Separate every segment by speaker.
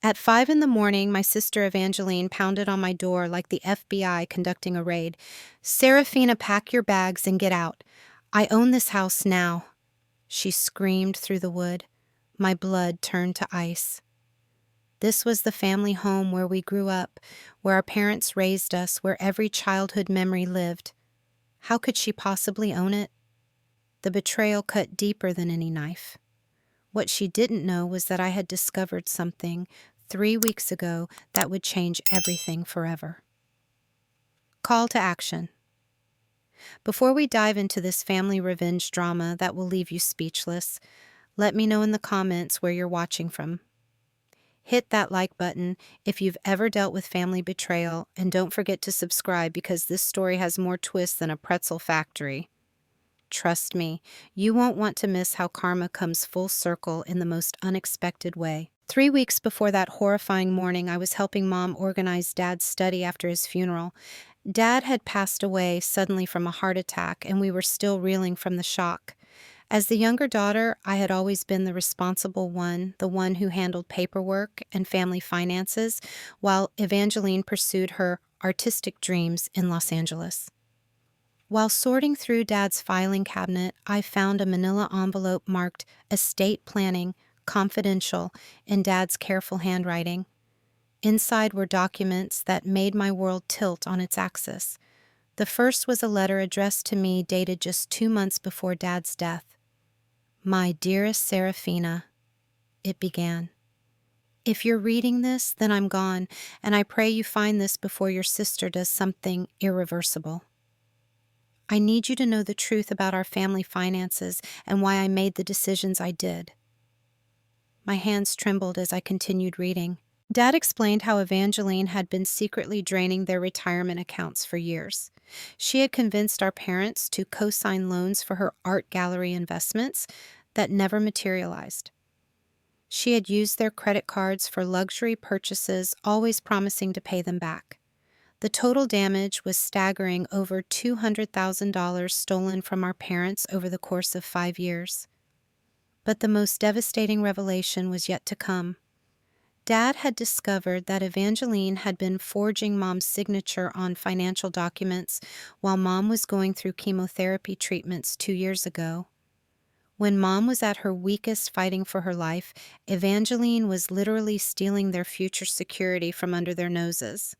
Speaker 1: At 5 in the morning, my sister Evangeline pounded on my door like the FBI conducting a raid. "Serafina, pack your bags and get out. I own this house now." She screamed through the wood. My blood turned to ice. This was the family home where we grew up, where our parents raised us, where every childhood memory lived. How could she possibly own it? The betrayal cut deeper than any knife. What she didn't know was that I had discovered something 3 weeks ago that would change everything forever. Call to action. Before we dive into this family revenge drama that will leave you speechless, let me know in the comments where you're watching from. Hit that like button if you've ever dealt with family betrayal, and don't forget to subscribe because this story has more twists than a pretzel factory. Trust me, you won't want to miss how karma comes full circle in the most unexpected way. 3 weeks before that horrifying morning, I was helping Mom organize Dad's study after his funeral. Dad had passed away suddenly from a heart attack, and we were still reeling from the shock. As the younger daughter, I had always been the responsible one, the one who handled paperwork and family finances, while Evangeline pursued her artistic dreams in Los Angeles. While sorting through Dad's filing cabinet, I found a manila envelope marked "Estate Planning, Confidential" in Dad's careful handwriting. Inside were documents that made my world tilt on its axis. The first was a letter addressed to me dated just 2 months before Dad's death. "My dearest Serafina," it began. "If you're reading this, then I'm gone, and I pray you find this before your sister does something irreversible. I need you to know the truth about our family finances and why I made the decisions I did." My hands trembled as I continued reading. Dad explained how Evangeline had been secretly draining their retirement accounts for years. She had convinced our parents to co-sign loans for her art gallery investments that never materialized. She had used their credit cards for luxury purchases, always promising to pay them back. The total damage was staggering, over $200,000 stolen from our parents over the course of 5 years. But the most devastating revelation was yet to come. Dad had discovered that Evangeline had been forging Mom's signature on financial documents while Mom was going through chemotherapy treatments 2 years ago. When Mom was at her weakest fighting for her life, Evangeline was literally stealing their future security from under their noses.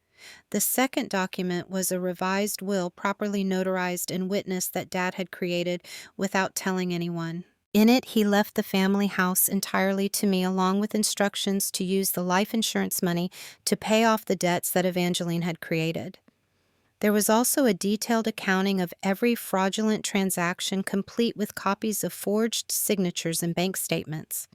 Speaker 1: The second document was a revised will properly notarized and witnessed that Dad had created without telling anyone. In it, he left the family house entirely to me, along with instructions to use the life insurance money to pay off the debts that Evangeline had created. There was also a detailed accounting of every fraudulent transaction, complete with copies of forged signatures and bank statements.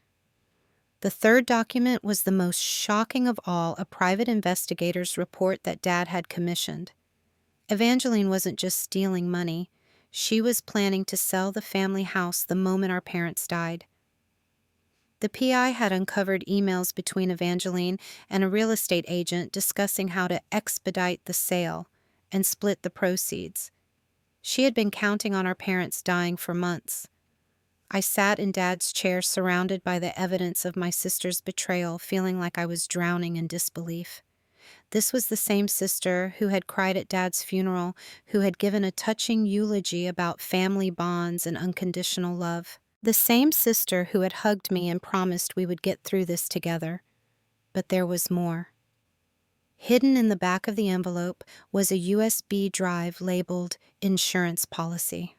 Speaker 1: The third document was the most shocking of all, a private investigator's report that Dad had commissioned. Evangeline wasn't just stealing money. She was planning to sell the family house the moment our parents died. The PI had uncovered emails between Evangeline and a real estate agent discussing how to expedite the sale and split the proceeds. She had been counting on our parents dying for months. I sat in Dad's chair, surrounded by the evidence of my sister's betrayal, feeling like I was drowning in disbelief. This was the same sister who had cried at Dad's funeral, who had given a touching eulogy about family bonds and unconditional love. The same sister who had hugged me and promised we would get through this together. But there was more. Hidden in the back of the envelope was a USB drive labeled "Insurance Policy."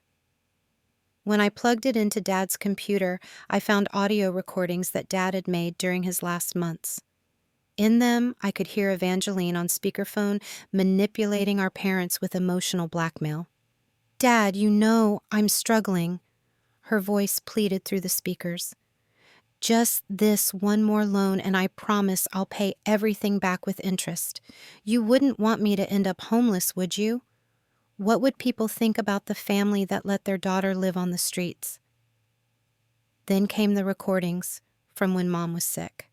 Speaker 1: When I plugged it into Dad's computer, I found audio recordings that Dad had made during his last months. In them, I could hear Evangeline on speakerphone manipulating our parents with emotional blackmail. "Dad, you know I'm struggling," her voice pleaded through the speakers. "Just this one more loan and I promise I'll pay everything back with interest. You wouldn't want me to end up homeless, would you? What would people think about the family that let their daughter live on the streets?" Then came the recordings from when Mom was sick.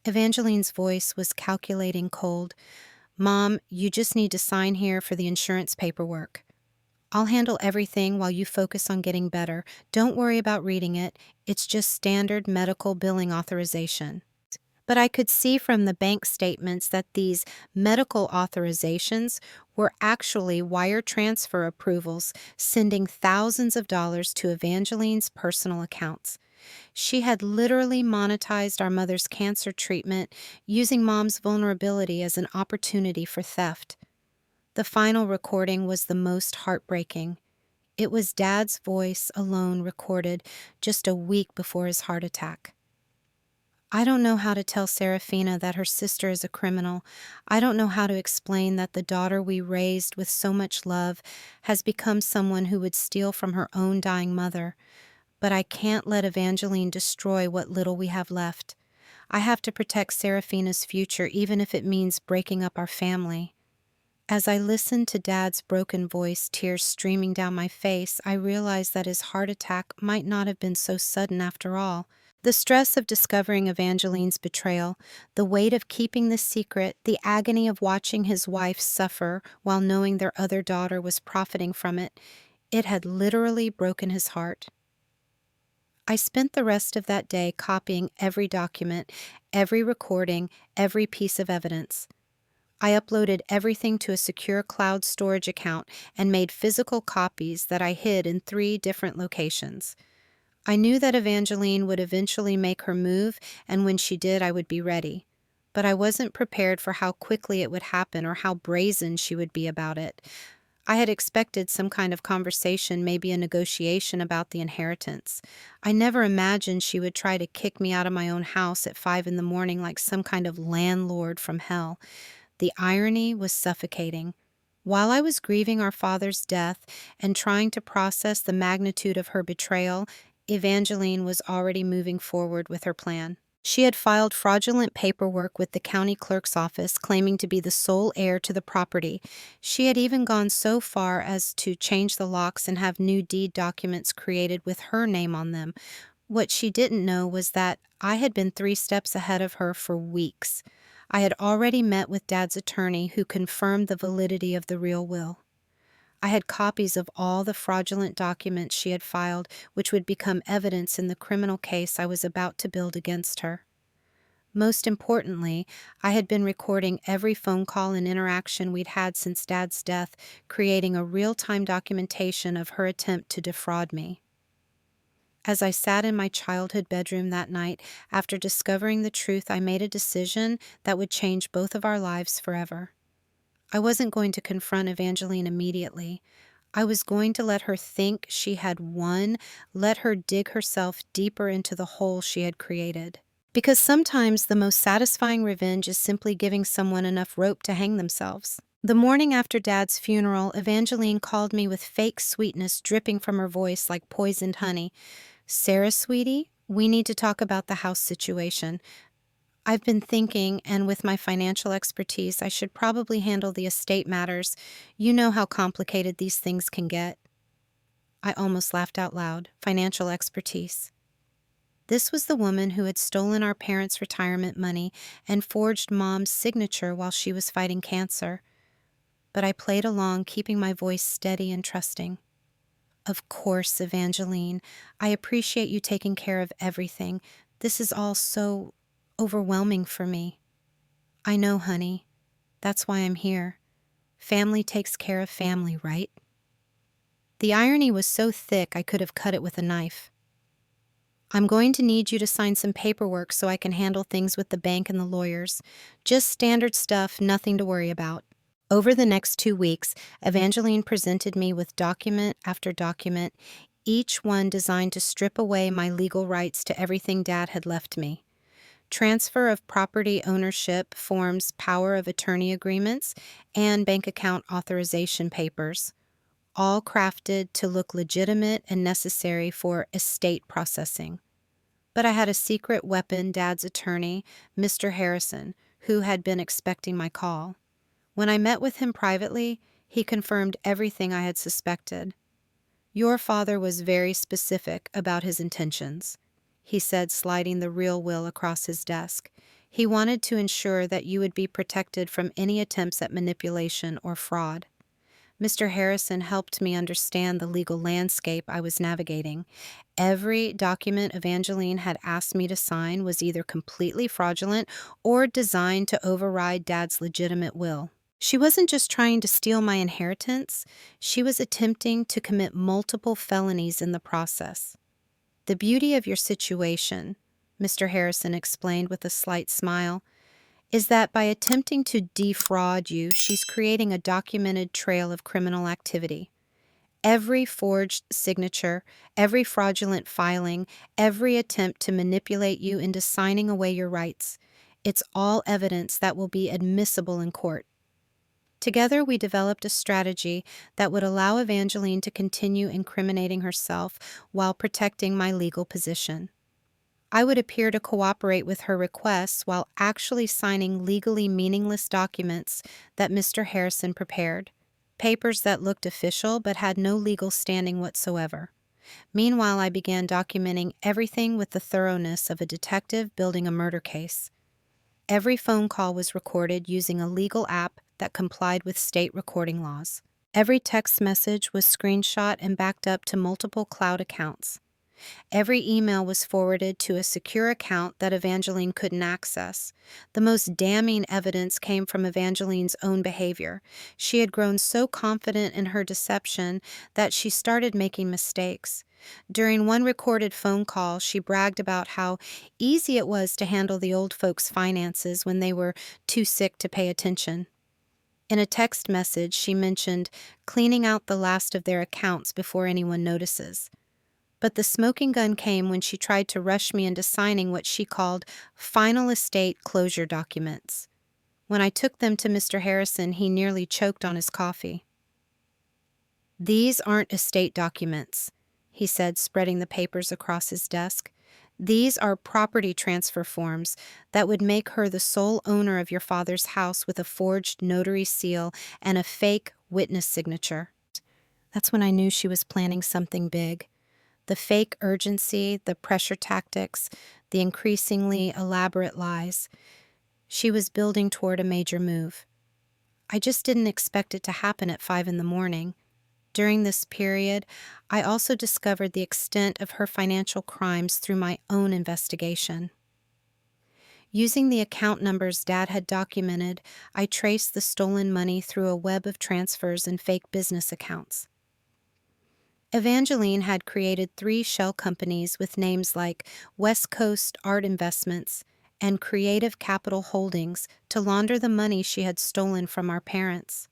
Speaker 1: Evangeline's voice was calculating, cold. "Mom, you just need to sign here for the insurance paperwork. I'll handle everything while you focus on getting better. Don't worry about reading it. It's just standard medical billing authorization." But I could see from the bank statements that these medical authorizations were actually wire transfer approvals, sending thousands of dollars to Evangeline's personal accounts. She had literally monetized our mother's cancer treatment, using Mom's vulnerability as an opportunity for theft. The final recording was the most heartbreaking. It was Dad's voice alone recorded just a week before his heart attack. I don't know how to tell Serafina that her sister is a criminal. I don't know how to explain that the daughter we raised with so much love has become someone who would steal from her own dying mother. But I can't let Evangeline destroy what little we have left. I have to protect Serafina's future, even if it means breaking up our family. As I listened to Dad's broken voice, tears streaming down my face, I realized that his heart attack might not have been so sudden after all. The stress of discovering Evangeline's betrayal, the weight of keeping the secret, the agony of watching his wife suffer while knowing their other daughter was profiting from it, it had literally broken his heart. I spent the rest of that day copying every document, every recording, every piece of evidence. I uploaded everything to a secure cloud storage account and made physical copies that I hid in 3 different locations. I knew that Evangeline would eventually make her move, and when she did, I would be ready. But I wasn't prepared for how quickly it would happen or how brazen she would be about it. I had expected some kind of conversation, maybe a negotiation about the inheritance. I never imagined she would try to kick me out of my own house at 5 in the morning like some kind of landlord from hell. The irony was suffocating. While I was grieving our father's death and trying to process the magnitude of her betrayal, Evangeline was already moving forward with her plan. She had filed fraudulent paperwork with the county clerk's office, claiming to be the sole heir to the property. She had even gone so far as to change the locks and have new deed documents created with her name on them. What she didn't know was that I had been 3 steps ahead of her for weeks. I had already met with Dad's attorney, who confirmed the validity of the real will. I had copies of all the fraudulent documents she had filed, which would become evidence in the criminal case I was about to build against her. Most importantly, I had been recording every phone call and interaction we'd had since Dad's death, creating a real-time documentation of her attempt to defraud me. As I sat in my childhood bedroom that night, after discovering the truth, I made a decision that would change both of our lives forever. I wasn't going to confront Evangeline immediately. I was going to let her think she had won, let her dig herself deeper into the hole she had created. Because sometimes the most satisfying revenge is simply giving someone enough rope to hang themselves. The morning after Dad's funeral, Evangeline called me with fake sweetness dripping from her voice like poisoned honey. "Sarah, sweetie, we need to talk about the house situation. I've been thinking, and with my financial expertise, I should probably handle the estate matters. You know how complicated these things can get." I almost laughed out loud. Financial expertise. This was the woman who had stolen our parents' retirement money and forged Mom's signature while she was fighting cancer. But I played along, keeping my voice steady and trusting. "Of course, Evangeline. I appreciate you taking care of everything. This is all so overwhelming for me." "I know, honey. That's why I'm here. Family takes care of family, right?" The irony was so thick I could have cut it with a knife. "I'm going to need you to sign some paperwork so I can handle things with the bank and the lawyers. Just standard stuff, nothing to worry about." Over the next 2 weeks, Evangeline presented me with document after document, each one designed to strip away my legal rights to everything Dad had left me. Transfer of property ownership forms, power of attorney agreements, and bank account authorization papers, all crafted to look legitimate and necessary for estate processing. But I had a secret weapon, Dad's attorney, Mr. Harrison, who had been expecting my call. When I met with him privately, he confirmed everything I had suspected. "Your father was very specific about his intentions," he said, sliding the real will across his desk. "He wanted to ensure that you would be protected from any attempts at manipulation or fraud." Mr. Harrison helped me understand the legal landscape I was navigating. Every document Evangeline had asked me to sign was either completely fraudulent or designed to override Dad's legitimate will. She wasn't just trying to steal my inheritance, she was attempting to commit multiple felonies in the process. The beauty of your situation, Mr. Harrison explained with a slight smile, is that by attempting to defraud you, she's creating a documented trail of criminal activity. Every forged signature, every fraudulent filing, every attempt to manipulate you into signing away your rights, it's all evidence that will be admissible in court. Together, we developed a strategy that would allow Evangeline to continue incriminating herself while protecting my legal position. I would appear to cooperate with her requests while actually signing legally meaningless documents that Mr. Harrison prepared, papers that looked official but had no legal standing whatsoever. Meanwhile, I began documenting everything with the thoroughness of a detective building a murder case. Every phone call was recorded using a legal app that complied with state recording laws. Every text message was screenshot and backed up to multiple cloud accounts. Every email was forwarded to a secure account that Evangeline couldn't access. The most damning evidence came from Evangeline's own behavior. She had grown so confident in her deception that she started making mistakes. During one recorded phone call, she bragged about how easy it was to handle the old folks' finances when they were too sick to pay attention. In a text message, she mentioned cleaning out the last of their accounts before anyone notices. But the smoking gun came when she tried to rush me into signing what she called final estate closure documents. When I took them to Mr. Harrison, he nearly choked on his coffee. "These aren't estate documents," he said, spreading the papers across his desk. "These are property transfer forms that would make her the sole owner of your father's house with a forged notary seal and a fake witness signature." That's when I knew she was planning something big. The fake urgency, the pressure tactics, the increasingly elaborate lies. She was building toward a major move. I just didn't expect it to happen at 5 in the morning. During this period, I also discovered the extent of her financial crimes through my own investigation. Using the account numbers Dad had documented, I traced the stolen money through a web of transfers and fake business accounts. Evangeline had created 3 shell companies with names like West Coast Art Investments and Creative Capital Holdings to launder the money she had stolen from our parents.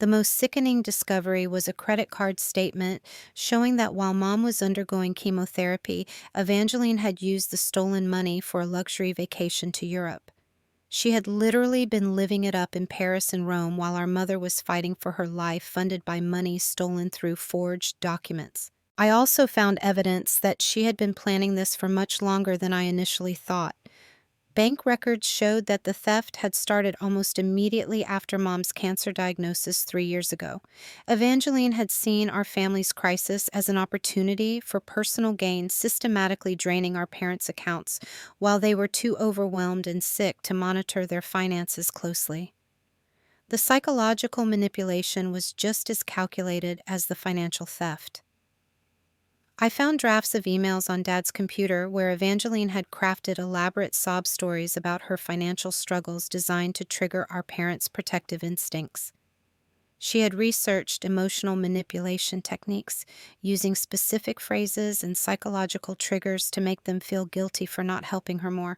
Speaker 1: The most sickening discovery was a credit card statement showing that while Mom was undergoing chemotherapy, Evangeline had used the stolen money for a luxury vacation to Europe. She had literally been living it up in Paris and Rome while our mother was fighting for her life, funded by money stolen through forged documents. I also found evidence that she had been planning this for much longer than I initially thought. Bank records showed that the theft had started almost immediately after Mom's cancer diagnosis 3 years ago. Evangeline had seen our family's crisis as an opportunity for personal gain, systematically draining our parents' accounts while they were too overwhelmed and sick to monitor their finances closely. The psychological manipulation was just as calculated as the financial theft. I found drafts of emails on Dad's computer where Evangeline had crafted elaborate sob stories about her financial struggles designed to trigger our parents' protective instincts. She had researched emotional manipulation techniques, using specific phrases and psychological triggers to make them feel guilty for not helping her more.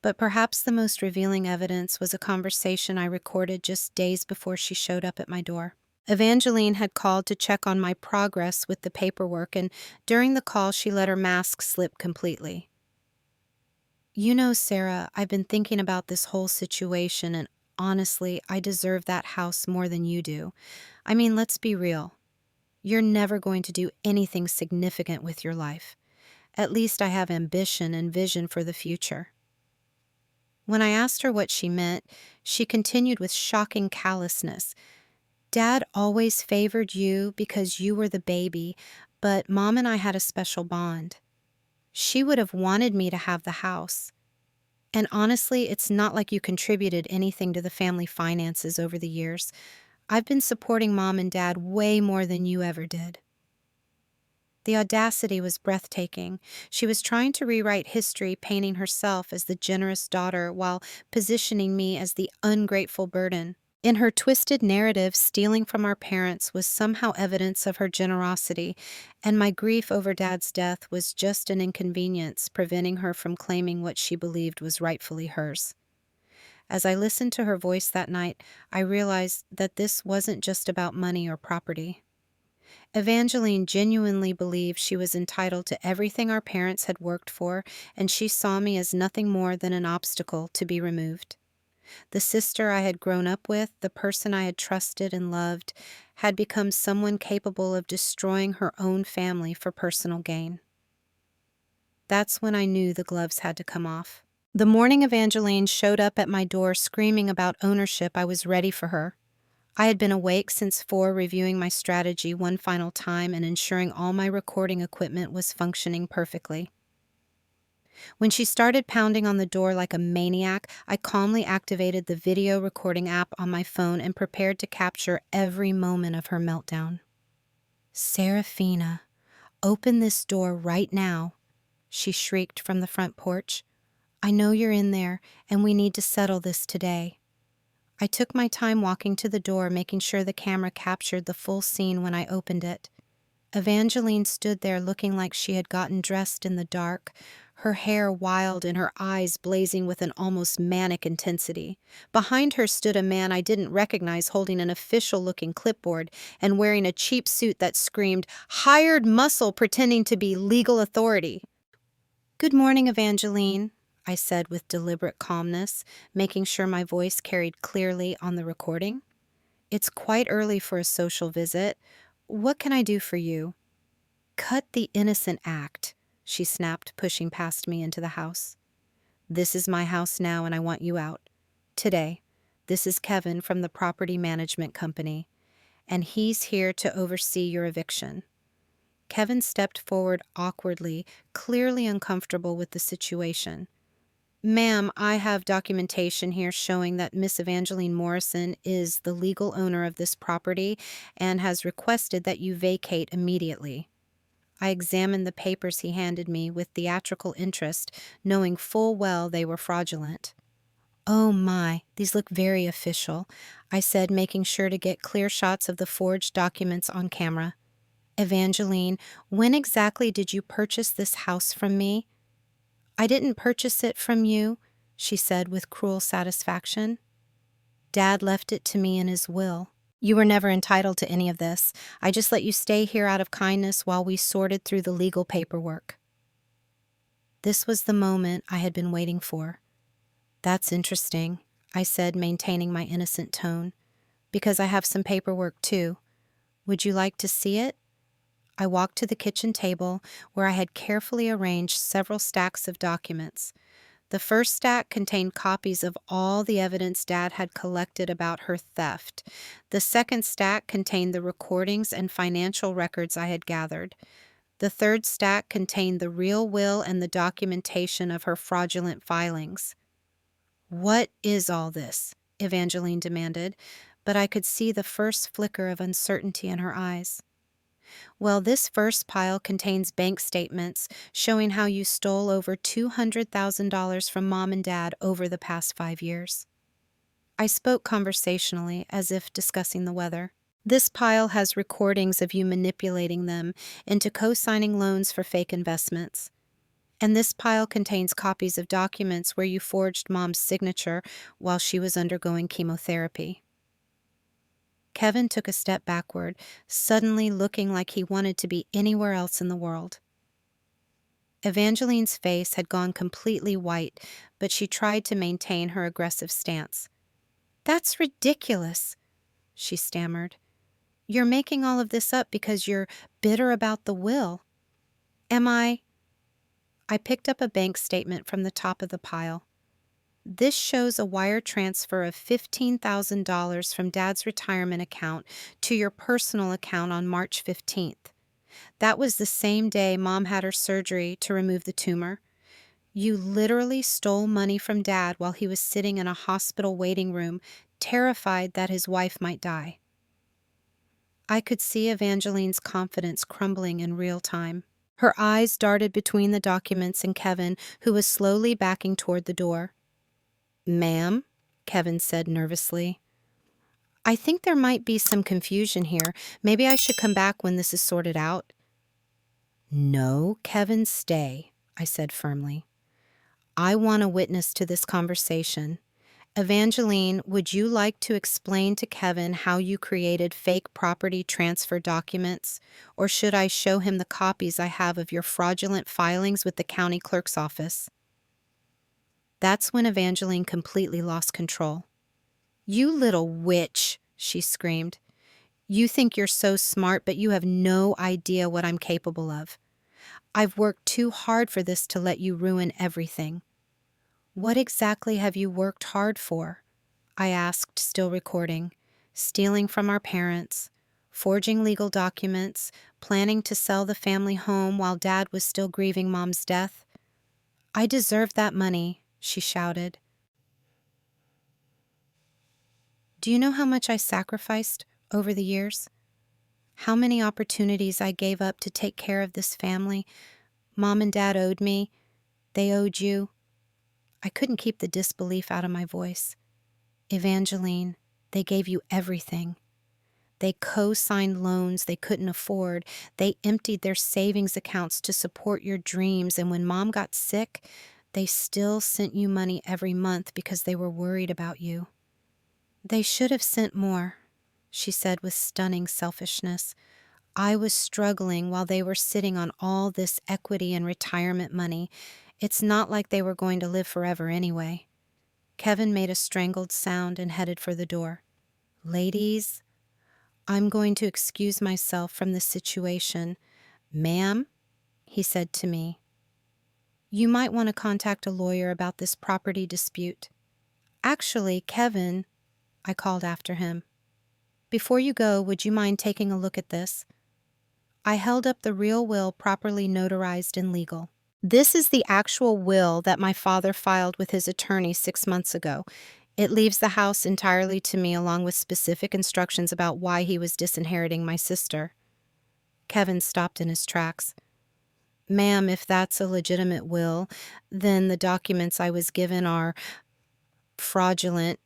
Speaker 1: But perhaps the most revealing evidence was a conversation I recorded just days before she showed up at my door. Evangeline had called to check on my progress with the paperwork, and during the call she let her mask slip completely. "You know, Sarah, I've been thinking about this whole situation, and honestly, I deserve that house more than you do. I mean, let's be real. You're never going to do anything significant with your life. At least I have ambition and vision for the future." When I asked her what she meant, she continued with shocking callousness. "Dad always favored you because you were the baby, but Mom and I had a special bond. She would have wanted me to have the house. And honestly, it's not like you contributed anything to the family finances over the years. I've been supporting Mom and Dad way more than you ever did." The audacity was breathtaking. She was trying to rewrite history, painting herself as the generous daughter while positioning me as the ungrateful burden. In her twisted narrative, stealing from our parents was somehow evidence of her generosity, and my grief over Dad's death was just an inconvenience, preventing her from claiming what she believed was rightfully hers. As I listened to her voice that night, I realized that this wasn't just about money or property. Evangeline genuinely believed she was entitled to everything our parents had worked for, and she saw me as nothing more than an obstacle to be removed. The sister I had grown up with, the person I had trusted and loved, had become someone capable of destroying her own family for personal gain. That's when I knew the gloves had to come off. The morning Evangeline showed up at my door screaming about ownership, I was ready for her. I had been awake since 4, reviewing my strategy one final time and ensuring all my recording equipment was functioning perfectly. When she started pounding on the door like a maniac, I calmly activated the video recording app on my phone and prepared to capture every moment of her meltdown. "Serafina, open this door right now," she shrieked from the front porch. "I know you're in there, and we need to settle this today." I took my time walking to the door, making sure the camera captured the full scene when I opened it. Evangeline stood there looking like she had gotten dressed in the dark, her hair wild and her eyes blazing with an almost manic intensity. Behind her stood a man I didn't recognize, holding an official-looking clipboard and wearing a cheap suit that screamed, "Hired muscle pretending to be legal authority." "Good morning, Evangeline," I said with deliberate calmness, making sure my voice carried clearly on the recording. "It's quite early for a social visit. What can I do for you?" "Cut the innocent act," she snapped, pushing past me into the house. "This is my house now, and I want you out. Today. This is Kevin from the property management company, and he's here to oversee your eviction." Kevin stepped forward awkwardly, clearly uncomfortable with the situation. "Ma'am, I have documentation here showing that Miss Evangeline Morrison is the legal owner of this property and has requested that you vacate immediately." I examined the papers he handed me with theatrical interest, knowing full well they were fraudulent. "Oh my, these look very official," I said, making sure to get clear shots of the forged documents on camera. "Evangeline, when exactly did you purchase this house from me?" "I didn't purchase it from you," she said with cruel satisfaction. "Dad left it to me in his will. You were never entitled to any of this. I just let you stay here out of kindness while we sorted through the legal paperwork." This was the moment I had been waiting for. "That's interesting," I said, maintaining my innocent tone, "because I have some paperwork too. Would you like to see it?" I walked to the kitchen table where I had carefully arranged several stacks of documents. The first stack contained copies of all the evidence Dad had collected about her theft. The second stack contained the recordings and financial records I had gathered. The third stack contained the real will and the documentation of her fraudulent filings. "What is all this?" Evangeline demanded, but I could see the first flicker of uncertainty in her eyes. "Well, this first pile contains bank statements showing how you stole over $200,000 from Mom and Dad over the past 5 years." I spoke conversationally, as if discussing the weather. "This pile has recordings of you manipulating them into co-signing loans for fake investments. And this pile contains copies of documents where you forged Mom's signature while she was undergoing chemotherapy." Kevin took a step backward, suddenly looking like he wanted to be anywhere else in the world. Evangeline's face had gone completely white, but she tried to maintain her aggressive stance. "That's ridiculous," she stammered. "You're making all of this up because you're bitter about the will. Am I?" I picked up a bank statement from the top of the pile. "This shows a wire transfer of $15,000 from Dad's retirement account to your personal account on March 15th. That was the same day Mom had her surgery to remove the tumor. You literally stole money from Dad while he was sitting in a hospital waiting room, terrified that his wife might die." I could see Evangeline's confidence crumbling in real time. Her eyes darted between the documents and Kevin, who was slowly backing toward the door. "Ma'am?" Kevin said nervously. "I think there might be some confusion here. Maybe I should come back when this is sorted out." "No, Kevin, stay," I said firmly. "I want a witness to this conversation. Evangeline, would you like to explain to Kevin how you created fake property transfer documents, or should I show him the copies I have of your fraudulent filings with the county clerk's office?" That's when Evangeline completely lost control. "You little witch," she screamed. "You think you're so smart, but you have no idea what I'm capable of. I've worked too hard for this to let you ruin everything." "What exactly have you worked hard for?" I asked, still recording. "Stealing from our parents, forging legal documents, planning to sell the family home while Dad was still grieving Mom's death. I deserve that money," she shouted. "Do you know how much I sacrificed over the years? How many opportunities I gave up to take care of this family? Mom and Dad owed me. They owed you." I couldn't keep the disbelief out of my voice. "Evangeline, they gave you everything. They co-signed loans they couldn't afford. They emptied their savings accounts to support your dreams, and when Mom got sick, they still sent you money every month because they were worried about you." "They should have sent more," she said with stunning selfishness. "I was struggling while they were sitting on all this equity and retirement money. It's not like they were going to live forever anyway." Kevin made a strangled sound and headed for the door. "Ladies, I'm going to excuse myself from this situation. Ma'am," he said to me, "you might want to contact a lawyer about this property dispute." "Actually, Kevin," I called after him, "before you go, would you mind taking a look at this?" I held up the real will properly notarized and legal. "This is the actual will that my father filed with his attorney 6 months ago. It leaves the house entirely to me along with specific instructions about why he was disinheriting my sister." Kevin stopped in his tracks. "Ma'am, if that's a legitimate will, then the documents I was given are fraudulent,"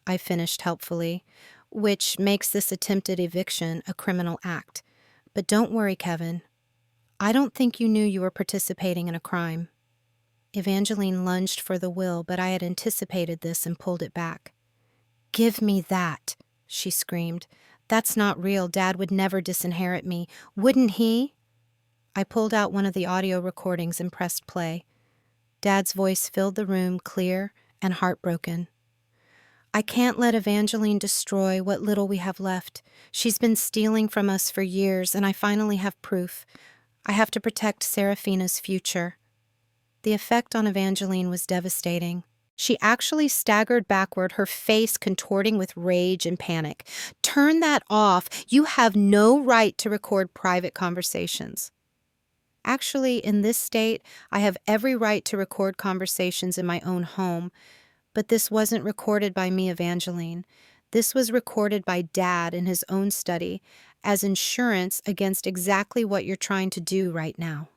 Speaker 1: I finished helpfully, "which makes this attempted eviction a criminal act. But don't worry, Kevin. I don't think you knew you were participating in a crime." Evangeline lunged for the will, but I had anticipated this and pulled it back. "Give me that," she screamed. "That's not real. Dad would never disinherit me. Wouldn't he?" I pulled out one of the audio recordings and pressed play. Dad's voice filled the room, clear and heartbroken. "I can't let Evangeline destroy what little we have left. She's been stealing from us for years, and I finally have proof. I have to protect Serafina's future." The effect on Evangeline was devastating. She actually staggered backward, her face contorting with rage and panic. "Turn that off. You have no right to record private conversations." Actually, in this state, I have every right to record conversations in my own home, but this wasn't recorded by me, Evangeline. This was recorded by Dad in his own study as insurance against exactly what you're trying to do right now.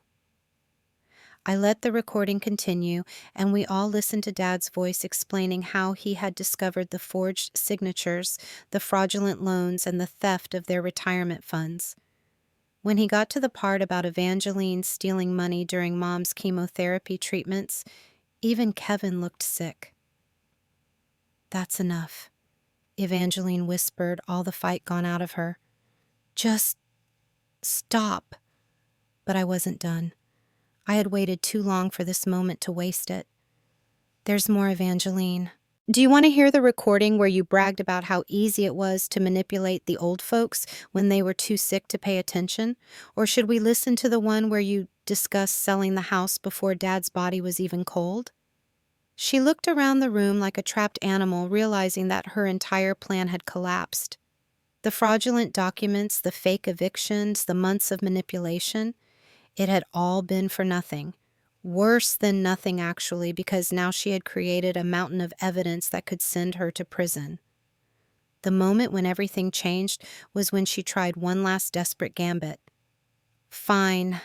Speaker 1: I let the recording continue, and we all listened to Dad's voice explaining how he had discovered the forged signatures, the fraudulent loans, and the theft of their retirement funds. When he got to the part about Evangeline stealing money during Mom's chemotherapy treatments, even Kevin looked sick. "That's enough," Evangeline whispered, all the fight gone out of her. "Just stop." But I wasn't done. I had waited too long for this moment to waste it. "There's more, Evangeline. Do you want to hear the recording where you bragged about how easy it was to manipulate the old folks when they were too sick to pay attention? Or should we listen to the one where you discussed selling the house before Dad's body was even cold?" She looked around the room like a trapped animal, realizing that her entire plan had collapsed. The fraudulent documents, the fake evictions, the months of manipulation, it had all been for nothing. Worse than nothing, actually, because now she had created a mountain of evidence that could send her to prison. The moment when everything changed was when she tried one last desperate gambit. "Fine,"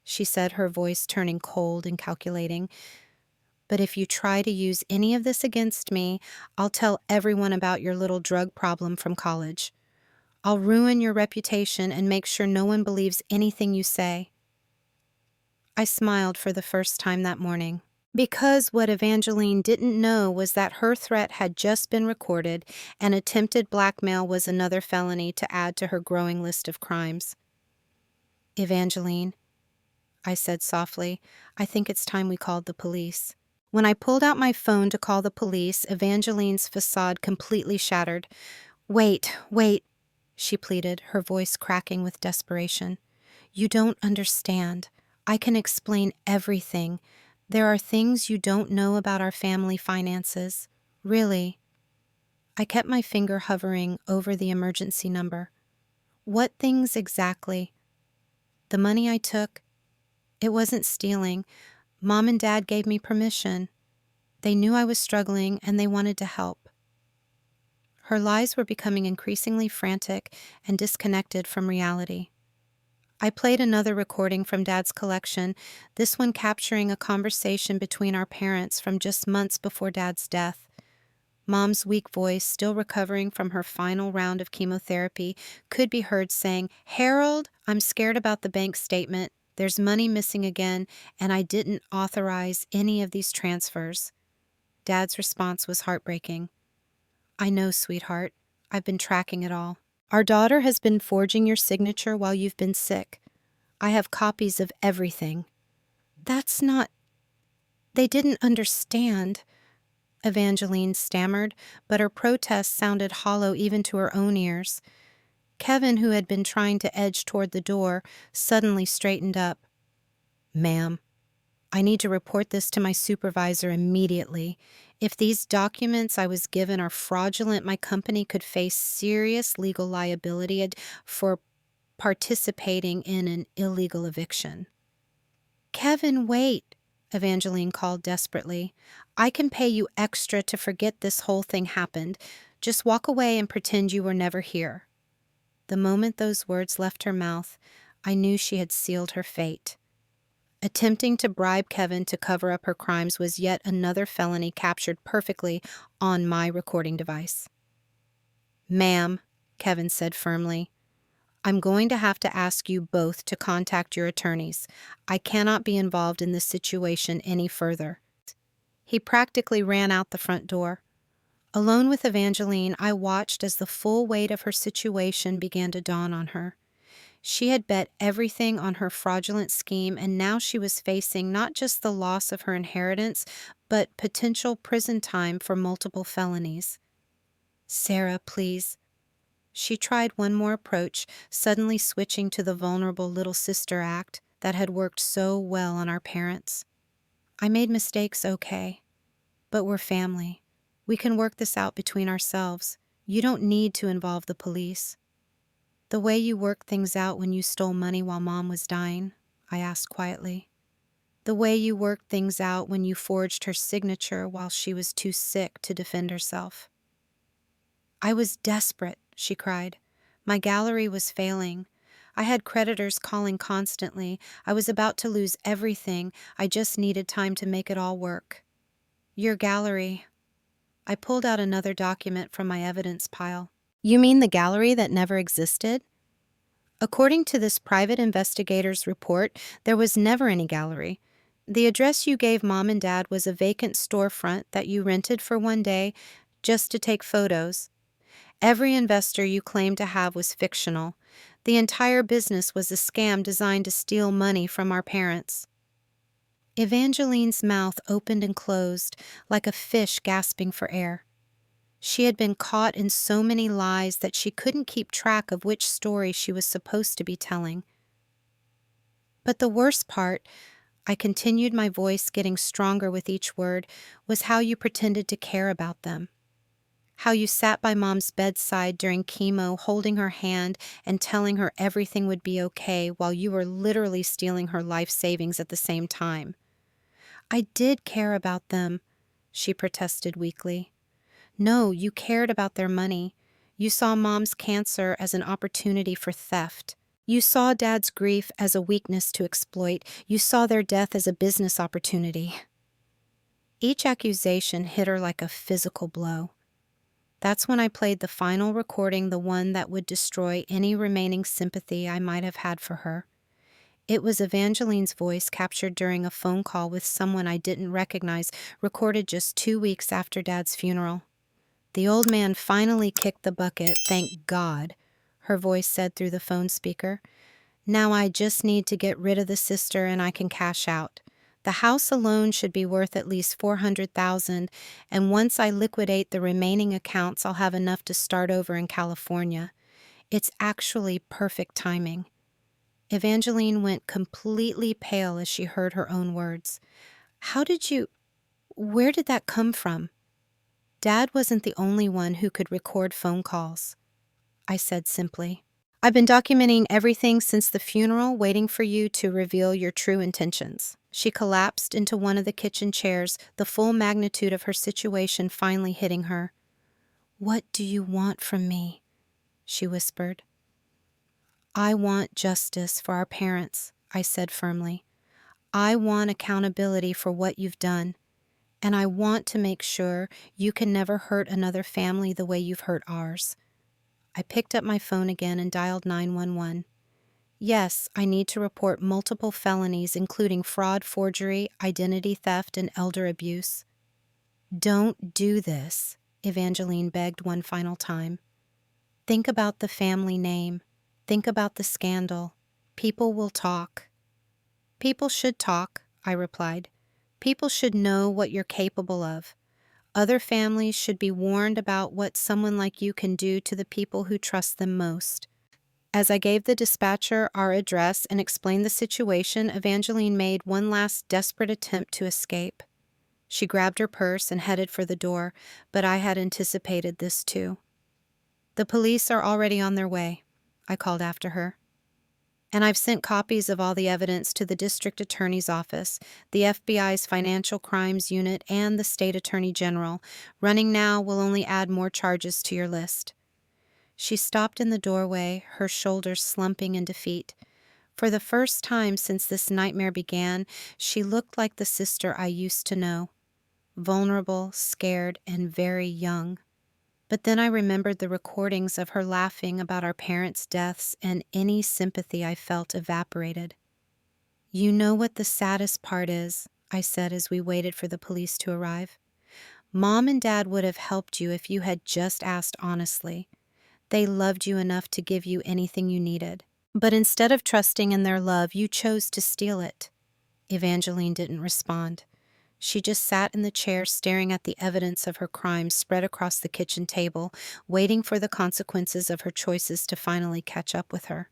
Speaker 1: she said, her voice turning cold and calculating. "But if you try to use any of this against me, I'll tell everyone about your little drug problem from college. I'll ruin your reputation and make sure no one believes anything you say." I smiled for the first time that morning. Because what Evangeline didn't know was that her threat had just been recorded, and attempted blackmail was another felony to add to her growing list of crimes. "Evangeline," I said softly, "I think it's time we called the police." When I pulled out my phone to call the police, Evangeline's facade completely shattered. Wait, she pleaded, her voice cracking with desperation. "You don't understand. I can explain everything. There are things you don't know about our family finances. Really." I kept my finger hovering over the emergency number. "What things exactly?" "The money I took. It wasn't stealing. Mom and Dad gave me permission. They knew I was struggling and they wanted to help." Her lies were becoming increasingly frantic and disconnected from reality. I played another recording from Dad's collection, this one capturing a conversation between our parents from just months before Dad's death. Mom's weak voice, still recovering from her final round of chemotherapy, could be heard saying, "Harold, I'm scared about the bank statement. There's money missing again, and I didn't authorize any of these transfers." Dad's response was heartbreaking. "I know, sweetheart. I've been tracking it all. Our daughter has been forging your signature while you've been sick. I have copies of everything." "That's not—" "They didn't understand," Evangeline stammered, but her protest sounded hollow even to her own ears. Kevin, who had been trying to edge toward the door, suddenly straightened up. "Ma'am, I need to report this to my supervisor immediately. If these documents I was given are fraudulent, my company could face serious legal liability for participating in an illegal eviction." "Kevin, wait," Evangeline called desperately. "I can pay you extra to forget this whole thing happened. Just walk away and pretend you were never here." The moment those words left her mouth, I knew she had sealed her fate. Attempting to bribe Kevin to cover up her crimes was yet another felony captured perfectly on my recording device. "Ma'am," Kevin said firmly, "I'm going to have to ask you both to contact your attorneys. I cannot be involved in this situation any further." He practically ran out the front door. Alone with Evangeline, I watched as the full weight of her situation began to dawn on her. She had bet everything on her fraudulent scheme, and now she was facing not just the loss of her inheritance, but potential prison time for multiple felonies. "Sarah, please." She tried one more approach, suddenly switching to the vulnerable little sister act that had worked so well on our parents. "I made mistakes, okay, but we're family. We can work this out between ourselves. You don't need to involve the police." "The way you worked things out when you stole money while Mom was dying?" I asked quietly. "The way you worked things out when you forged her signature while she was too sick to defend herself?" "I was desperate," she cried. "My gallery was failing. I had creditors calling constantly. I was about to lose everything. I just needed time to make it all work." "Your gallery." I pulled out another document from my evidence pile. "You mean the gallery that never existed?" "According to this private investigator's report, there was never any gallery. The address you gave Mom and Dad was a vacant storefront that you rented for one day just to take photos. Every investor you claimed to have was fictional. The entire business was a scam designed to steal money from our parents." Evangeline's mouth opened and closed like a fish gasping for air. She had been caught in so many lies that she couldn't keep track of which story she was supposed to be telling. "But the worst part," I continued, my voice getting stronger with each word, "was how you pretended to care about them. How you sat by Mom's bedside during chemo, holding her hand and telling her everything would be okay while you were literally stealing her life savings at the same time." "I did care about them," she protested weakly. "No, you cared about their money. You saw Mom's cancer as an opportunity for theft. You saw Dad's grief as a weakness to exploit. You saw their death as a business opportunity. Each accusation hit her like a physical blow. That's when I played the final recording, the one that would destroy any remaining sympathy I might have had for her. It was Evangeline's voice captured during a phone call with someone I didn't recognize, recorded just 2 weeks after Dad's funeral. "The old man finally kicked the bucket, thank God," her voice said through the phone speaker. "Now I just need to get rid of the sister and I can cash out. The house alone should be worth at least $400,000, and once I liquidate the remaining accounts, I'll have enough to start over in California. It's actually perfect timing." Evangeline went completely pale as she heard her own words. Where did that come from?" "Dad wasn't the only one who could record phone calls," I said simply. "I've been documenting everything since the funeral, waiting for you to reveal your true intentions." She collapsed into one of the kitchen chairs, the full magnitude of her situation finally hitting her. "What do you want from me?" she whispered. "I want justice for our parents," I said firmly. "I want accountability for what you've done, and I want to make sure you can never hurt another family the way you've hurt ours." I picked up my phone again and dialed 911. "Yes, I need to report multiple felonies, including fraud, forgery, identity theft, and elder abuse." "Don't do this," Evangeline begged one final time. "Think about the family name. Think about the scandal. People will talk." "People should talk," I replied. "People should know what you're capable of. Other families should be warned about what someone like you can do to the people who trust them most." As I gave the dispatcher our address and explained the situation, Evangeline made one last desperate attempt to escape. She grabbed her purse and headed for the door, but I had anticipated this too. "The police are already on their way," I called after her. "And I've sent copies of all the evidence to the district attorney's office, the FBI's Financial Crimes Unit, and the state attorney general. Running now will only add more charges to your list." She stopped in the doorway, her shoulders slumping in defeat. For the first time since this nightmare began, she looked like the sister I used to know. Vulnerable, scared, and very young. But then I remembered the recordings of her laughing about our parents' deaths, and any sympathy I felt evaporated. "You know what the saddest part is," I said as we waited for the police to arrive. "Mom and Dad would have helped you if you had just asked honestly. They loved you enough to give you anything you needed. But instead of trusting in their love, you chose to steal it." Evangeline didn't respond. She just sat in the chair staring at the evidence of her crimes spread across the kitchen table, waiting for the consequences of her choices to finally catch up with her.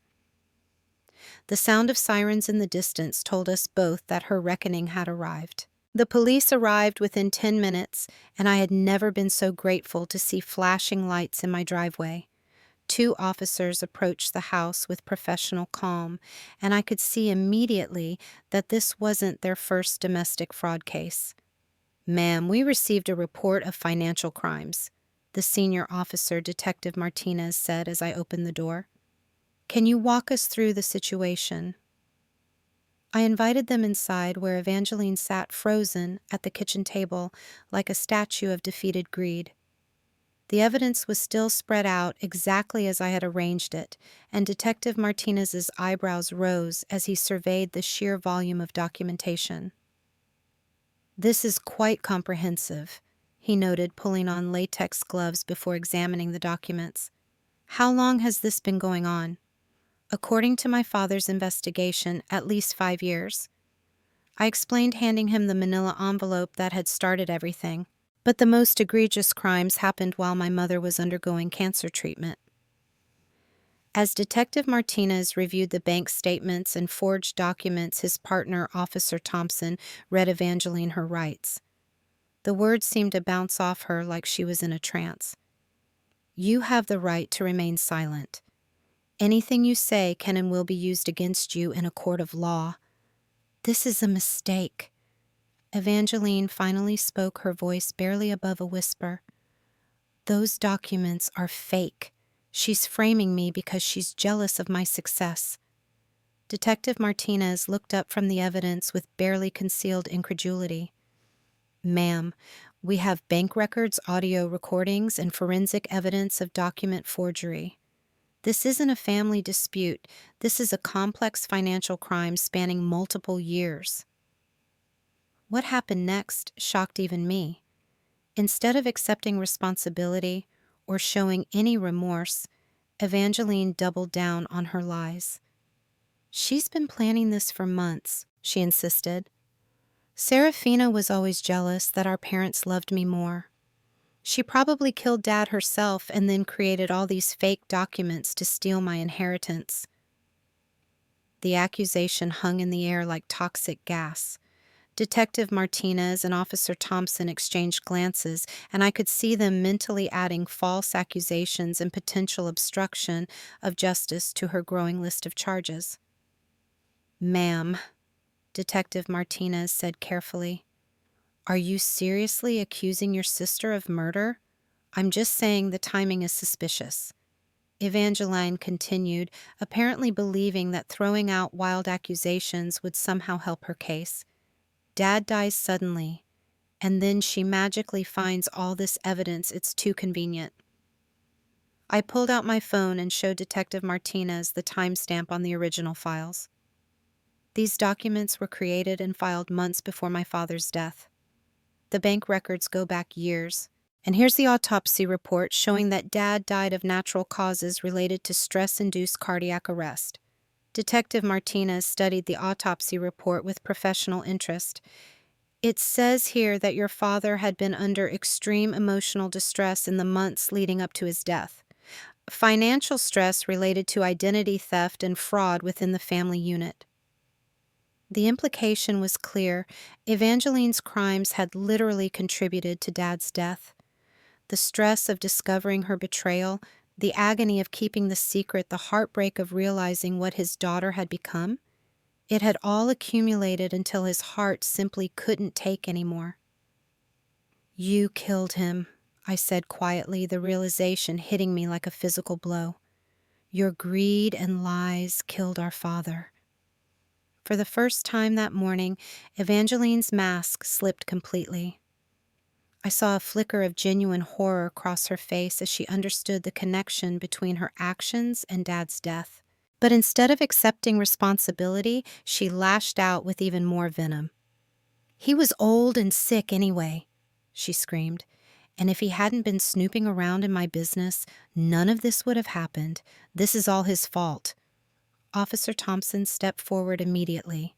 Speaker 1: The sound of sirens in the distance told us both that her reckoning had arrived. The police arrived within 10 minutes, and I had never been so grateful to see flashing lights in my driveway. 2 officers approached the house with professional calm, and I could see immediately that this wasn't their first domestic fraud case. "Ma'am, we received a report of financial crimes," the senior officer, Detective Martinez, said as I opened the door. "Can you walk us through the situation?" I invited them inside, where Evangeline sat frozen at the kitchen table like a statue of defeated greed. The evidence was still spread out exactly as I had arranged it, and Detective Martinez's eyebrows rose as he surveyed the sheer volume of documentation. "This is quite comprehensive," he noted, pulling on latex gloves before examining the documents. "How long has this been going on?" "According to my father's investigation, at least 5 years." I explained, handing him the manila envelope that had started everything. "But the most egregious crimes happened while my mother was undergoing cancer treatment." As Detective Martinez reviewed the bank statements and forged documents, his partner, Officer Thompson, read Evangeline her rights. The words seemed to bounce off her like she was in a trance. "You have the right to remain silent. Anything you say can and will be used against you in a court of law." "This is a mistake." Evangeline finally spoke, her voice barely above a whisper. "Those documents are fake. She's framing me because she's jealous of my success. Detective Martinez looked up from the evidence with barely concealed incredulity. Ma'am, we have bank records, audio recordings, and forensic evidence of document forgery. This isn't a family dispute. This is a complex financial crime spanning multiple years. What happened next shocked even me. Instead of accepting responsibility or showing any remorse, Evangeline doubled down on her lies. She's been planning this for months, she insisted. Serafina was always jealous that our parents loved me more. She probably killed Dad herself and then created all these fake documents to steal my inheritance. The accusation hung in the air like toxic gas. Detective Martinez and Officer Thompson exchanged glances, and I could see them mentally adding false accusations and potential obstruction of justice to her growing list of charges. Ma'am, Detective Martinez said carefully, are you seriously accusing your sister of murder? I'm just saying the timing is suspicious. Evangeline continued, apparently believing that throwing out wild accusations would somehow help her case. Dad dies suddenly, and then she magically finds all this evidence. It's too convenient. I pulled out my phone and showed Detective Martinez the timestamp on the original files. These documents were created and filed months before my father's death. The bank records go back years. And here's the autopsy report showing that Dad died of natural causes related to stress-induced cardiac arrest. Detective Martinez studied the autopsy report with professional interest. It says here that your father had been under extreme emotional distress in the months leading up to his death. Financial stress related to identity theft and fraud within the family unit. The implication was clear. Evangeline's crimes had literally contributed to Dad's death. The stress of discovering her betrayal, the agony of keeping the secret, the heartbreak of realizing what his daughter had become, it had all accumulated until his heart simply couldn't take anymore. You killed him, I said quietly, the realization hitting me like a physical blow. Your greed and lies killed our father. For the first time that morning, Evangeline's mask slipped completely. I saw a flicker of genuine horror cross her face as she understood the connection between her actions and Dad's death. But instead of accepting responsibility, she lashed out with even more venom. He was old and sick anyway, she screamed, and if he hadn't been snooping around in my business, none of this would have happened. This is all his fault. Officer Thompson stepped forward immediately.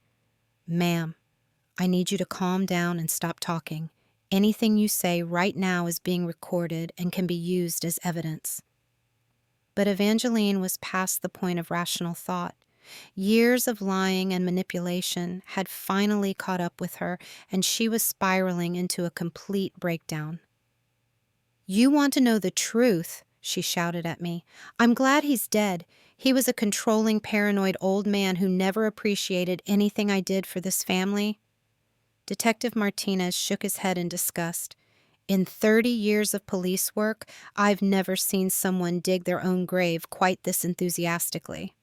Speaker 1: Ma'am, I need you to calm down and stop talking. Anything you say right now is being recorded and can be used as evidence. But Evangeline was past the point of rational thought. Years of lying and manipulation had finally caught up with her, and she was spiraling into a complete breakdown. You want to know the truth, she shouted at me. I'm glad he's dead. He was a controlling, paranoid old man who never appreciated anything I did for this family. Detective Martinez shook his head in disgust. In 30 years of police work, I've never seen someone dig their own grave quite this enthusiastically.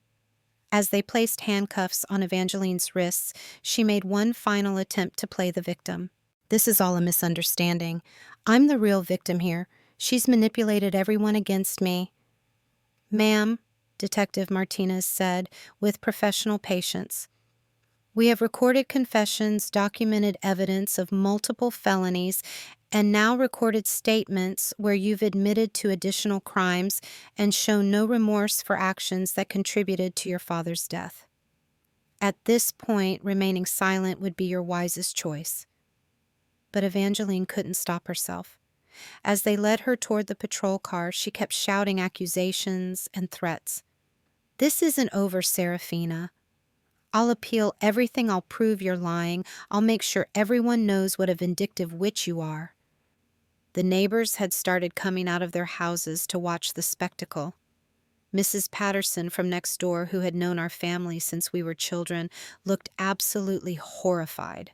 Speaker 1: As they placed handcuffs on Evangeline's wrists, she made one final attempt to play the victim. This is all a misunderstanding. I'm the real victim here. She's manipulated everyone against me. Ma'am, Detective Martinez said, with professional patience, we have recorded confessions, documented evidence of multiple felonies, and now recorded statements where you've admitted to additional crimes and shown no remorse for actions that contributed to your father's death. At this point, remaining silent would be your wisest choice. But Evangeline couldn't stop herself. As they led her toward the patrol car, she kept shouting accusations and threats. This isn't over, Serafina. I'll appeal everything. I'll prove you're lying. I'll make sure everyone knows what a vindictive witch you are. The neighbors had started coming out of their houses to watch the spectacle. Mrs. Patterson from next door, who had known our family since we were children, looked absolutely horrified.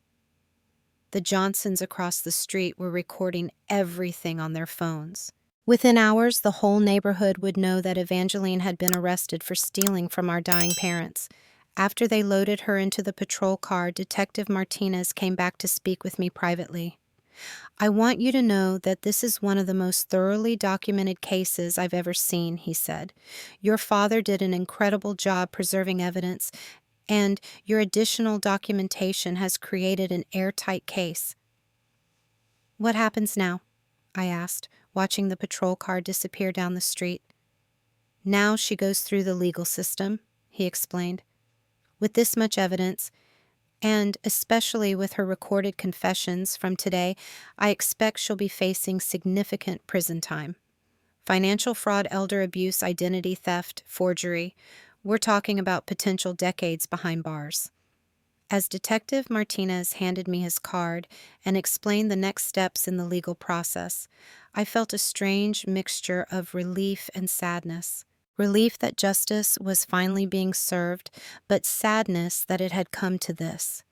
Speaker 1: The Johnsons across the street were recording everything on their phones. Within hours, the whole neighborhood would know that Evangeline had been arrested for stealing from our dying parents. After they loaded her into the patrol car, Detective Martinez came back to speak with me privately. "I want you to know that this is one of the most thoroughly documented cases I've ever seen," he said. "Your father did an incredible job preserving evidence, and your additional documentation has created an airtight case." "What happens now?" I asked, watching the patrol car disappear down the street. "Now she goes through the legal system," he explained. "With this much evidence, and especially with her recorded confessions from today, I expect she'll be facing significant prison time. Financial fraud, elder abuse, identity theft, forgery. We're talking about potential decades behind bars." As Detective Martinez handed me his card and explained the next steps in the legal process, I felt a strange mixture of relief and sadness. Relief that justice was finally being served, but sadness that it had come to this.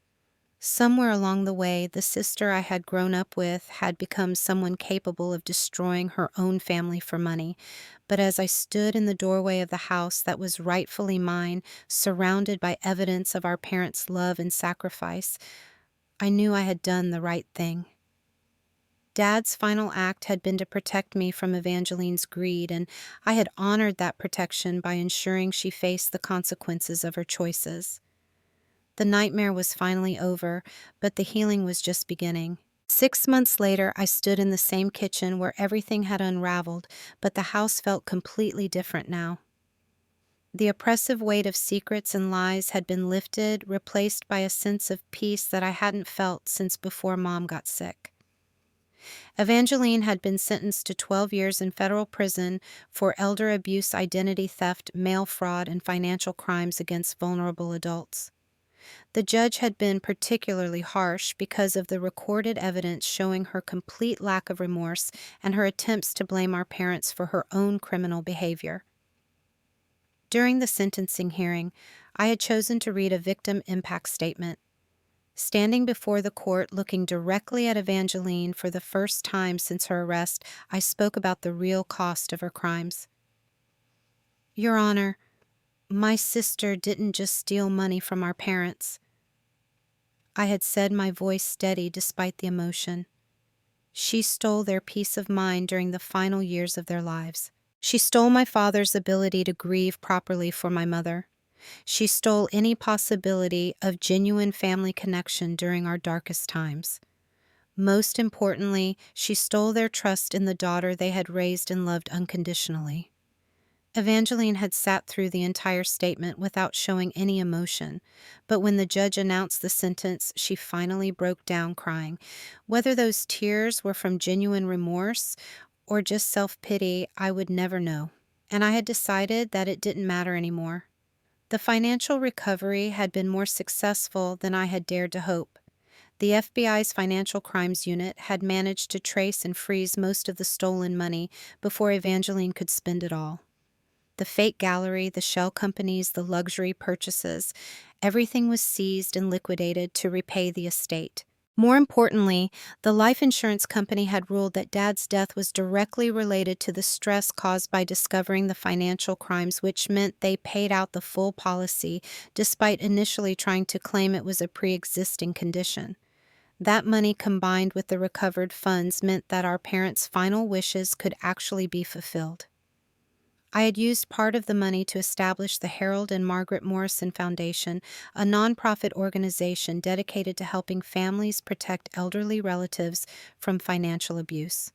Speaker 1: Somewhere along the way, the sister I had grown up with had become someone capable of destroying her own family for money. But as I stood in the doorway of the house that was rightfully mine, surrounded by evidence of our parents' love and sacrifice, I knew I had done the right thing. Dad's final act had been to protect me from Evangeline's greed, and I had honored that protection by ensuring she faced the consequences of her choices. The nightmare was finally over, but the healing was just beginning. 6 months later, I stood in the same kitchen where everything had unraveled, but the house felt completely different now. The oppressive weight of secrets and lies had been lifted, replaced by a sense of peace that I hadn't felt since before Mom got sick. Evangeline had been sentenced to 12 years in federal prison for elder abuse, identity theft, mail fraud, and financial crimes against vulnerable adults. The judge had been particularly harsh because of the recorded evidence showing her complete lack of remorse and her attempts to blame our parents for her own criminal behavior. During the sentencing hearing, I had chosen to read a victim impact statement. Standing before the court, looking directly at Evangeline for the first time since her arrest, I spoke about the real cost of her crimes. "Your Honor, my sister didn't just steal money from our parents," I had said, my voice steady despite the emotion. "She stole their peace of mind during the final years of their lives. She stole my father's ability to grieve properly for my mother. She stole any possibility of genuine family connection during our darkest times. Most importantly, she stole their trust in the daughter they had raised and loved unconditionally." Evangeline had sat through the entire statement without showing any emotion, but when the judge announced the sentence, she finally broke down crying. Whether those tears were from genuine remorse or just self-pity, I would never know, and I had decided that it didn't matter anymore. The financial recovery had been more successful than I had dared to hope. The FBI's Financial Crimes Unit had managed to trace and freeze most of the stolen money before Evangeline could spend it all. The fake gallery, the shell companies, the luxury purchases, everything was seized and liquidated to repay the estate. More importantly, the life insurance company had ruled that Dad's death was directly related to the stress caused by discovering the financial crimes, which meant they paid out the full policy, despite initially trying to claim it was a pre-existing condition. That money, combined with the recovered funds, meant that our parents' final wishes could actually be fulfilled. I had used part of the money to establish the Harold and Margaret Morrison Foundation, a nonprofit organization dedicated to helping families protect elderly relatives from financial abuse.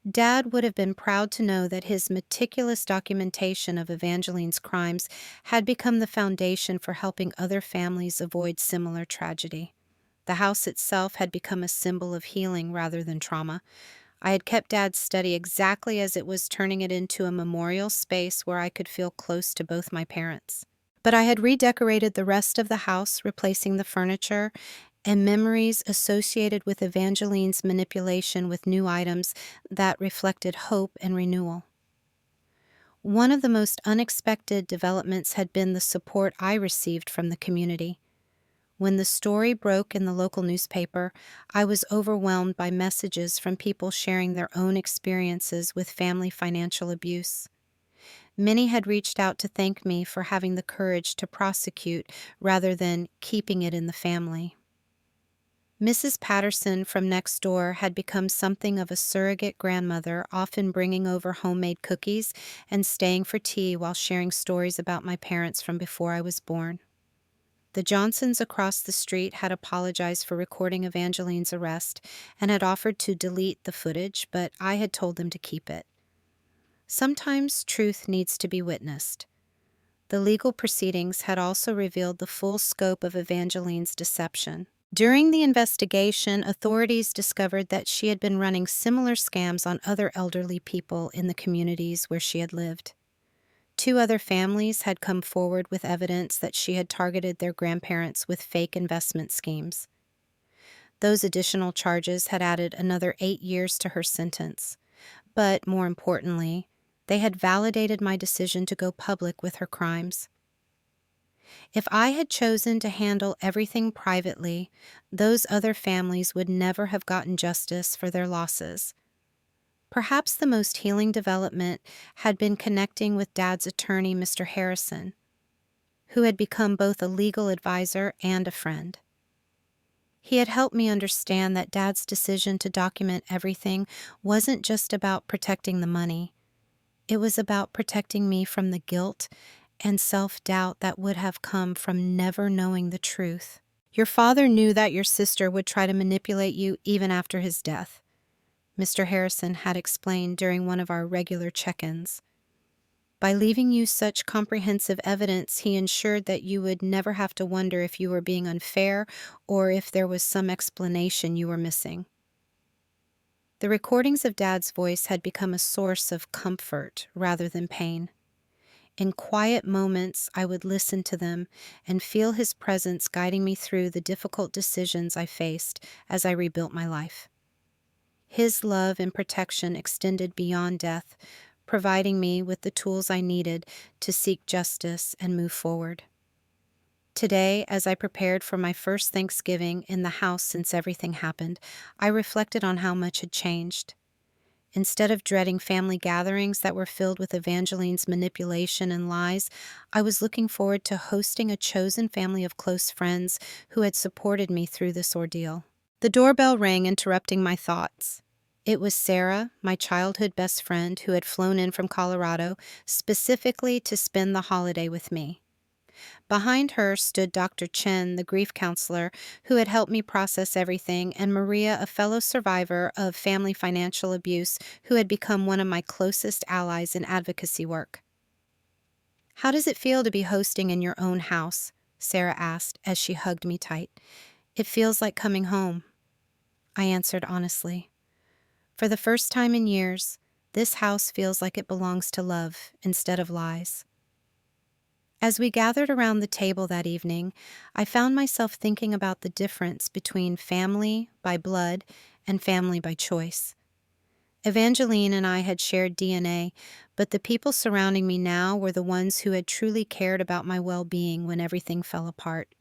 Speaker 1: Dad would have been proud to know that his meticulous documentation of Evangeline's crimes had become the foundation for helping other families avoid similar tragedy. The house itself had become a symbol of healing rather than trauma. I had kept Dad's study exactly as it was, turning it into a memorial space where I could feel close to both my parents. But I had redecorated the rest of the house, replacing the furniture and memories associated with Evangeline's manipulation with new items that reflected hope and renewal. One of the most unexpected developments had been the support I received from the community. When the story broke in the local newspaper, I was overwhelmed by messages from people sharing their own experiences with family financial abuse. Many had reached out to thank me for having the courage to prosecute rather than keeping it in the family. Mrs. Patterson from next door had become something of a surrogate grandmother, often bringing over homemade cookies and staying for tea while sharing stories about my parents from before I was born. The Johnsons across the street had apologized for recording Evangeline's arrest and had offered to delete the footage, but I had told them to keep it. Sometimes truth needs to be witnessed. The legal proceedings had also revealed the full scope of Evangeline's deception. During the investigation, authorities discovered that she had been running similar scams on other elderly people in the communities where she had lived. 2 other families had come forward with evidence that she had targeted their grandparents with fake investment schemes. Those additional charges had added another 8 years to her sentence. But more importantly, they had validated my decision to go public with her crimes. If I had chosen to handle everything privately, those other families would never have gotten justice for their losses. Perhaps the most healing development had been connecting with Dad's attorney, Mr. Harrison, who had become both a legal advisor and a friend. He had helped me understand that Dad's decision to document everything wasn't just about protecting the money. It was about protecting me from the guilt and self-doubt that would have come from never knowing the truth. Your father knew that your sister would try to manipulate you even after his death, Mr. Harrison had explained during one of our regular check-ins. By leaving you such comprehensive evidence, he ensured that you would never have to wonder if you were being unfair or if there was some explanation you were missing. The recordings of Dad's voice had become a source of comfort rather than pain. In quiet moments, I would listen to them and feel his presence guiding me through the difficult decisions I faced as I rebuilt my life. His love and protection extended beyond death, providing me with the tools I needed to seek justice and move forward. Today, as I prepared for my first Thanksgiving in the house since everything happened, I reflected on how much had changed. Instead of dreading family gatherings that were filled with Evangeline's manipulation and lies, I was looking forward to hosting a chosen family of close friends who had supported me through this ordeal. The doorbell rang, interrupting my thoughts. It was Sarah, my childhood best friend, who had flown in from Colorado specifically to spend the holiday with me. Behind her stood Dr. Chen, the grief counselor, who had helped me process everything, and Maria, a fellow survivor of family financial abuse, who had become one of my closest allies in advocacy work. "How does it feel to be hosting in your own house?" Sarah asked as she hugged me tight. "It feels like coming home," I answered honestly. For the first time in years, this house feels like it belongs to love instead of lies. As we gathered around the table that evening, I found myself thinking about the difference between family by blood and family by choice. Evangeline and I had shared DNA, but the people surrounding me now were the ones who had truly cared about my well-being when everything fell apart.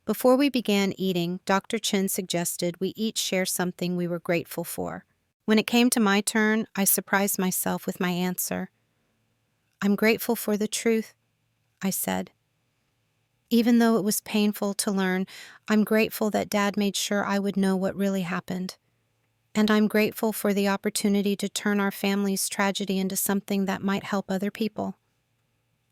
Speaker 1: Before we began eating, Dr. Chen suggested we each share something we were grateful for. When it came to my turn, I surprised myself with my answer. "I'm grateful for the truth," I said. Even though it was painful to learn, I'm grateful that Dad made sure I would know what really happened. And I'm grateful for the opportunity to turn our family's tragedy into something that might help other people.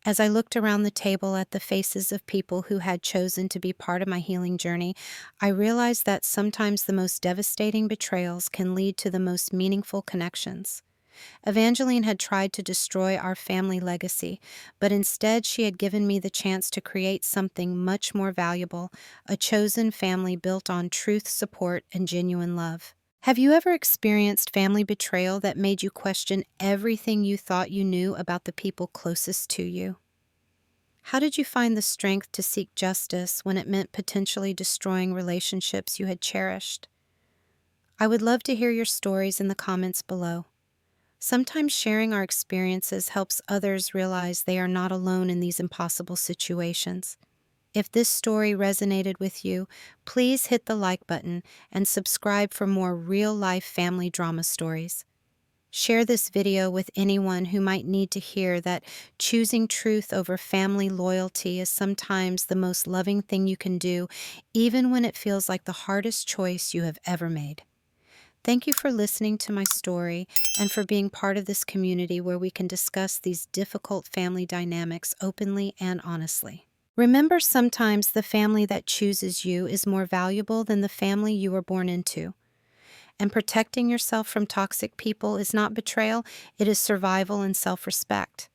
Speaker 1: As I looked around the table at the faces of people who had chosen to be part of my healing journey, I realized that sometimes the most devastating betrayals can lead to the most meaningful connections. Evangeline had tried to destroy our family legacy, but instead she had given me the chance to create something much more valuable, a chosen family built on truth, support, and genuine love. Have you ever experienced family betrayal that made you question everything you thought you knew about the people closest to you? How did you find the strength to seek justice when it meant potentially destroying relationships you had cherished? I would love to hear your stories in the comments below. Sometimes sharing our experiences helps others realize they are not alone in these impossible situations. If this story resonated with you, please hit the like button and subscribe for more real-life family drama stories. Share this video with anyone who might need to hear that choosing truth over family loyalty is sometimes the most loving thing you can do, even when it feels like the hardest choice you have ever made. Thank you for listening to my story and for being part of this community where we can discuss these difficult family dynamics openly and honestly. Remember, sometimes the family that chooses you is more valuable than the family you were born into. And protecting yourself from toxic people is not betrayal, it is survival and self-respect.